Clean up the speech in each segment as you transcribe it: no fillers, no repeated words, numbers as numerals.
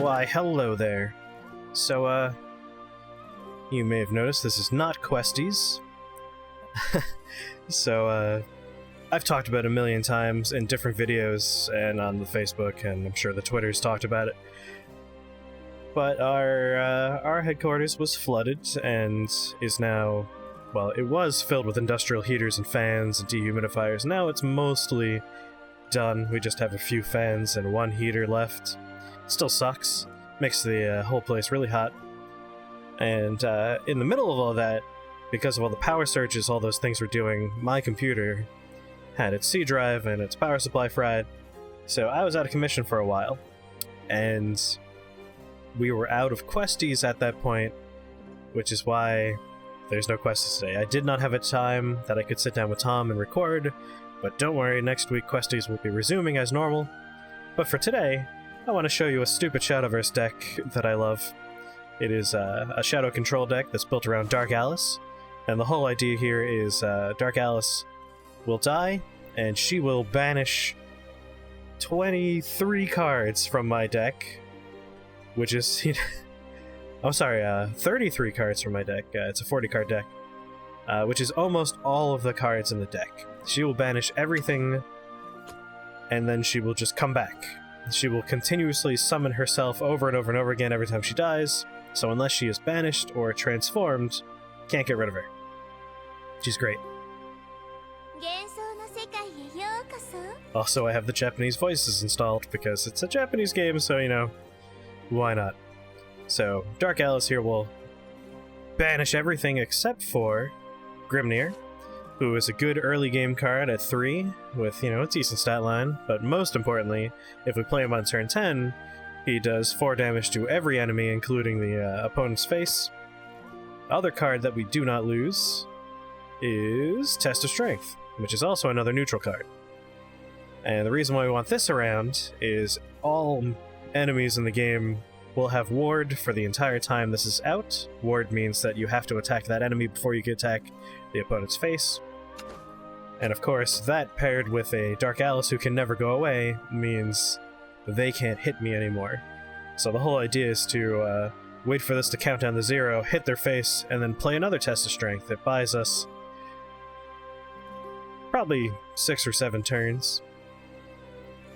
Why, hello there. So, you may have noticed this is not Questies. So, I've talked about it a million times in different videos and on the Facebook, and I'm sure the Twitter's talked about it. But our headquarters was flooded and is now, well, it was filled with industrial heaters and fans and dehumidifiers. Now it's mostly done. We just have a few fans and one heater left. Still sucks. Makes the whole place really hot. And in the middle of all that, because of all the power surges all those things were doing, my computer had its C drive and its power supply fried. So I was out of commission for a while. And we were out of Questies at that point, which is why there's no Questies today. I did not have a time that I could sit down with Tom and record, but don't worry, next week Questies will be resuming as normal. But for today, I want to show you a stupid Shadowverse deck that I love. It is a Shadow control deck that's built around Dark Alice, and the whole idea here is Dark Alice will die, and she will banish 23 cards from my deck, which is, I'm sorry, 33 cards from my deck. It's a 40-card deck, which is almost all of the cards in the deck. She will banish everything, and then she will just come back. She will continuously summon herself over and over and over again every time she dies, so unless she is banished or transformed, can't get rid of her. She's great. Also, I have the Japanese voices installed because it's a Japanese game, so, you know, why not? So, Dark Alice here will banish everything except for Grimnir, who is a good early game card at 3, with, you know, a decent stat line, but most importantly, if we play him on turn 10, he does 4 damage to every enemy, including the opponent's face. The other card that we do not lose is Test of Strength, which is also another neutral card. And the reason why we want this around is all enemies in the game will have Ward for the entire time this is out. Ward means that you have to attack that enemy before you can attack the opponent's face. And of course, that paired with a Dark Alice who can never go away means they can't hit me anymore. So the whole idea is to wait for this to count down to 0, hit their face, and then play another Test of Strength that buys us probably 6 or 7 turns.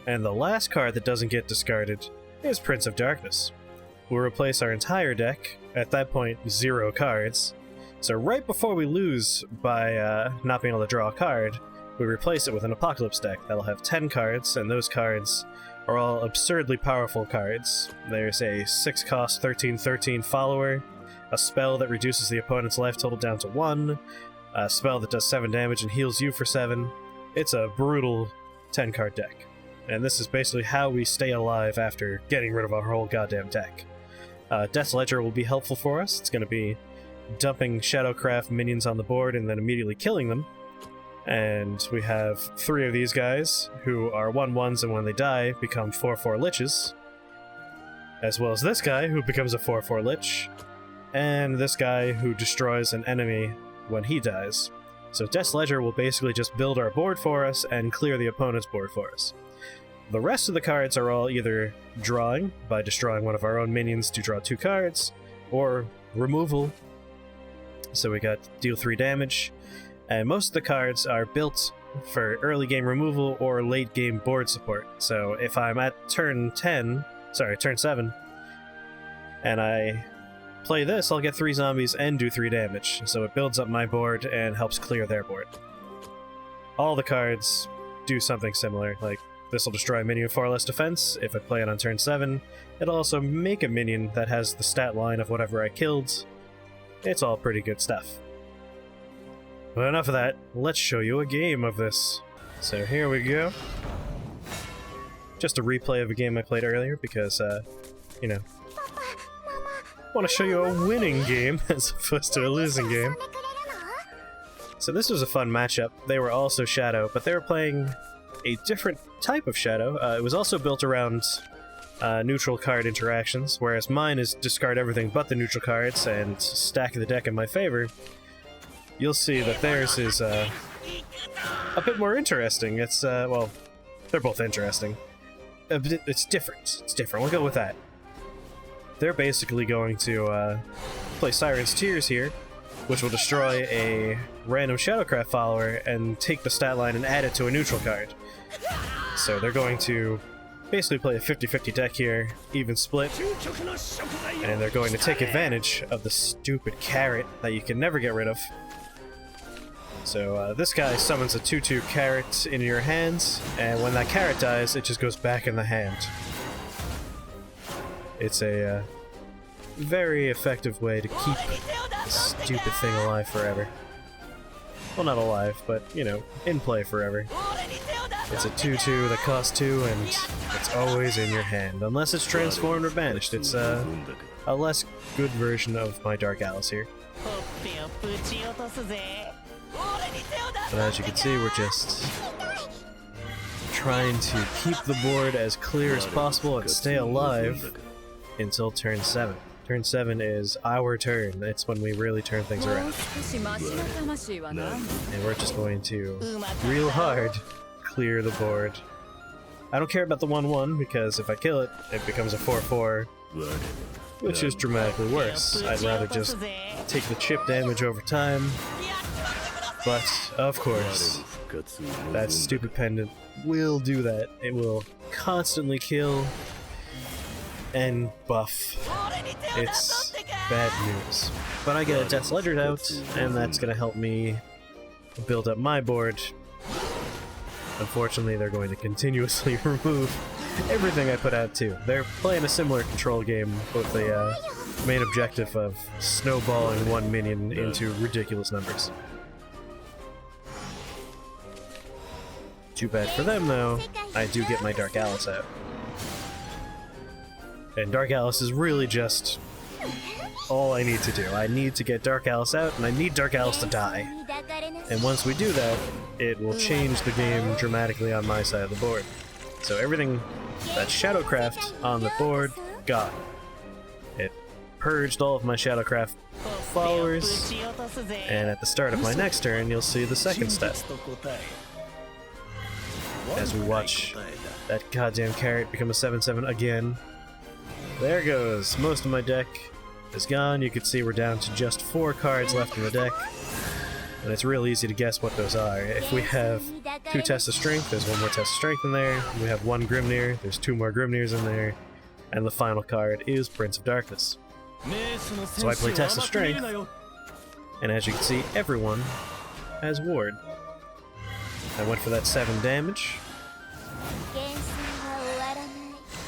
And the last card that doesn't get discarded is Prince of Darkness. We'll replace our entire deck, at that point 0 cards. So right before we lose by not being able to draw a card, we replace it with an Apocalypse deck that'll have 10 cards, and those cards are all absurdly powerful cards. There's a 6-cost 13/13 follower, a spell that reduces the opponent's life total down to 1, a spell that does 7 damage and heals you for 7. It's a brutal 10-card deck. And this is basically how we stay alive after getting rid of our whole goddamn deck. Death's Ledger will be helpful for us. It's going to be dumping Shadowcraft minions on the board and then immediately killing them. And we have 3 of these guys, who are 1/1s and when they die become 4/4 Liches. As well as this guy, who becomes a 4/4 Lich. And this guy who destroys an enemy when he dies. So Death's Ledger will basically just build our board for us and clear the opponent's board for us. The rest of the cards are all either drawing, by destroying one of our own minions to draw 2 cards, or removal. So we got deal 3 damage, and most of the cards are built for early game removal or late game board support. So if I'm at turn 7, and I play this, I'll get 3 zombies and do 3 damage. So it builds up my board and helps clear their board. All the cards do something similar, like this will destroy a minion with 4 less defense. If I play it on turn 7, it'll also make a minion that has the stat line of whatever I killed. It's all pretty good stuff. But enough of that, let's show you a game of this. So here we go. Just a replay of a game I played earlier because, you know, I want to show you a winning game as opposed to a losing game. So this was a fun matchup. They were also Shadow, but they were playing a different type of Shadow. It was also built around neutral card interactions, whereas mine is discard everything but the neutral cards and stack the deck in my favor. You'll see that theirs is a bit more interesting. It's, well, they're both interesting. It's different. It's different. We'll go with that. they're basically going to play Siren's Tears here, which will destroy a random Shadowcraft follower and take the stat line and add it to a neutral card. So they're going to basically play a 50-50 deck here, even split, and they're going to take advantage of the stupid carrot that you can never get rid of. So this guy summons a 2/2 carrot into your hands, and when that carrot dies, it just goes back in the hand. It's a very effective way to keep this stupid thing alive forever. Well, not alive, but, you know, in play forever. It's a 2/2 that costs 2, and it's always in your hand, unless it's transformed or banished. It's a less good version of my Dark Alice here. But as you can see, we're just trying to keep the board as clear as possible and stay alive until turn 7. Turn 7 is our turn. It's when we really turn things around. And we're just going to, real hard, clear the board. I don't care about the 1/1, because if I kill it, it becomes a 4/4, which is dramatically worse. I'd rather just take the chip damage over time. But, of course, that stupid pendant will do that. It will constantly kill and buff. It's bad news. But I get a Death's Ledger out, and that's gonna help me build up my board. Unfortunately, they're going to continuously remove everything I put out too. They're playing a similar control game with the main objective of snowballing one minion into ridiculous numbers. Too bad for them, though. I do get my Dark Alice out. And Dark Alice is really just all I need to do. I need to get Dark Alice out, and I need Dark Alice to die. And once we do that, it will change the game dramatically on my side of the board. So everything that's Shadowcraft on the board, gone. It purged all of my Shadowcraft followers, and at the start of my next turn, you'll see the second step. As we watch that goddamn carrot become a 7/7 again. There goes. Most of my deck is gone. You can see we're down to just 4 cards left in the deck. And it's real easy to guess what those are. If we have 2 Tests of Strength, there's 1 more Test of Strength in there. If we have 1 Grimnir, there's 2 more Grimnirs in there. And the final card is Prince of Darkness. So I play Test of Strength, and as you can see, everyone has Ward. I went for that 7 damage,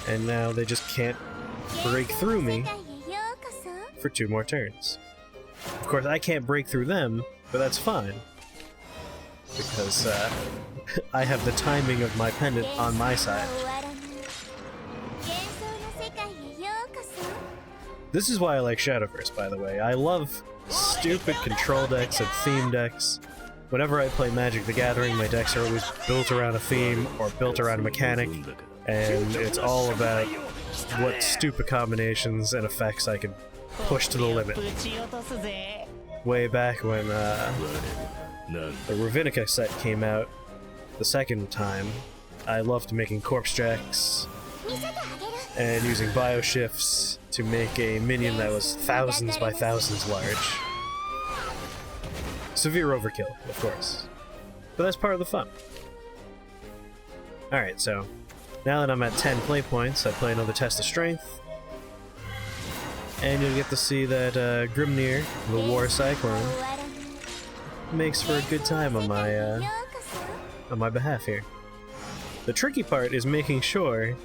and now they just can't break through me for 2 more turns. Of course, I can't break through them, but that's fine, because I have the timing of my pendant on my side. This is why I like Shadowverse, by the way. I love stupid control decks and theme decks. Whenever I play Magic the Gathering, my decks are always built around a theme or built around a mechanic, and it's all about what stupid combinations and effects I can push to the limit. Way back when the Ravinica set came out the second time, I loved making Corpse Jacks and using Bioshifts to make a minion that was thousands by thousands large. Severe overkill, of course. But that's part of the fun. Alright, so now that I'm at 10 play points, I play another Test of Strength. And you'll get to see that Grimnir, the War Cyclone, makes for a good time on my behalf here. The tricky part is making sure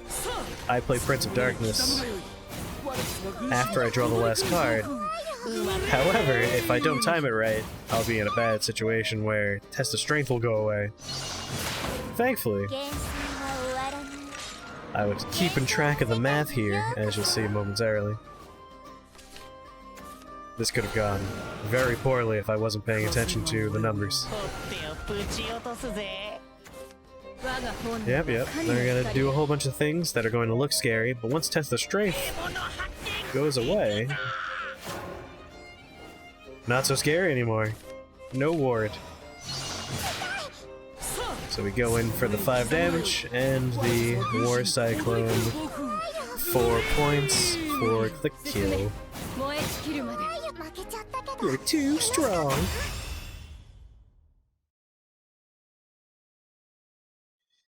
I play Prince of Darkness after I draw the last card. However, if I don't time it right, I'll be in a bad situation where Test of Strength will go away. Thankfully, I was keeping track of the math here, as you'll see momentarily. This could have gone very poorly if I wasn't paying attention to the numbers. Yep, they're gonna do a whole bunch of things that are going to look scary, but once Test of Strength goes away, not so scary anymore. No ward. So we go in for the 5 damage, and the War Cyclone 4 points for the kill. You're too strong.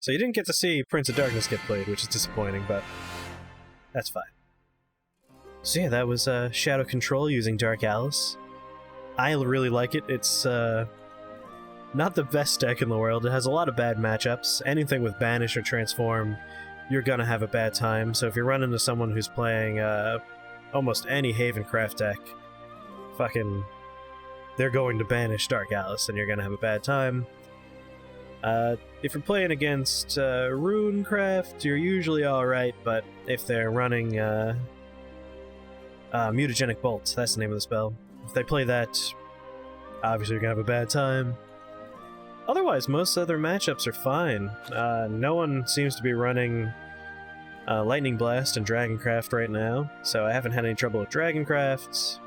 So you didn't get to see Prince of Darkness get played, which is disappointing, but that's fine. So yeah, that was Shadow Control using Dark Alice. I really like it. It's not the best deck in the world. It has a lot of bad matchups. Anything with Banish or Transform, you're gonna have a bad time. So if you run into someone who's playing almost any Havencraft deck, fucking, they're going to banish Dark Alice and you're gonna have a bad time. If you're playing against Runecraft, you're usually alright, but if they're running Mutagenic Bolt, that's the name of the spell. If they play that, obviously you're gonna have a bad time. Otherwise, most other matchups are fine. No one seems to be running Lightning Blast and Dragoncraft right now, so I haven't had any trouble with Dragoncraft.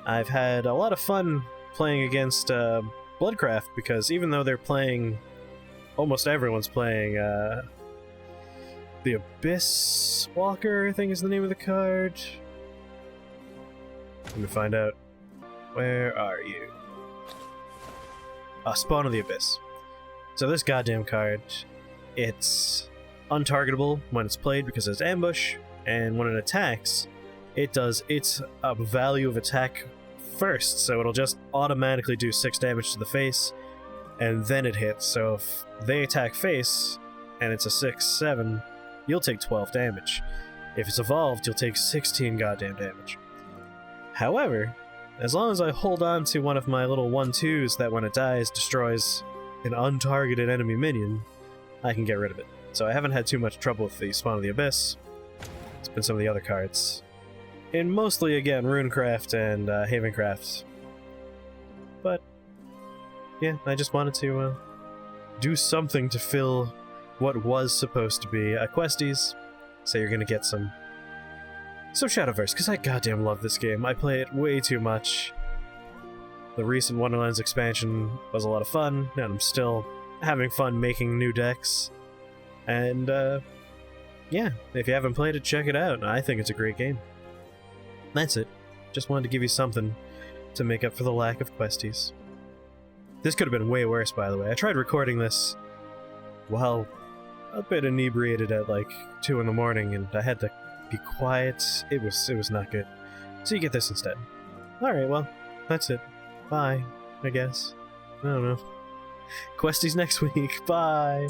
I've had a lot of fun playing against Bloodcraft, because even though they're playing... almost everyone's playing the Abyss Walker, I think is the name of the card. Let me find out. Where are you? Spawn of the Abyss. So this goddamn card, it's untargetable when it's played because it's ambush, and when it attacks, it does its value of attack first, so it'll just automatically do 6 damage to the face, and then it hits. So if they attack face, and it's a 6/7, you'll take 12 damage. If it's evolved, you'll take 16 goddamn damage. However, as long as I hold on to one of my little 1/2s that when it dies destroys an untargeted enemy minion, I can get rid of it. So I haven't had too much trouble with the Spawn of the Abyss. It's been some of the other cards. And mostly, again, Runecraft and Havencraft. But, yeah, I just wanted to do something to fill what was supposed to be a Questies, so you're gonna get some Shadowverse, because I goddamn love this game. I play it way too much. The recent Wonderlands expansion was a lot of fun, and I'm still having fun making new decks. And, yeah, if you haven't played it, check it out. I think it's a great game. That's it. Just wanted to give you something to make up for the lack of Questies. This could have been way worse, by the way. I tried recording this while a bit inebriated at like 2 in the morning, and I had to be quiet. It was not good. So you get this instead. Alright, well, that's it. Bye, I guess. I don't know. Questies next week. Bye!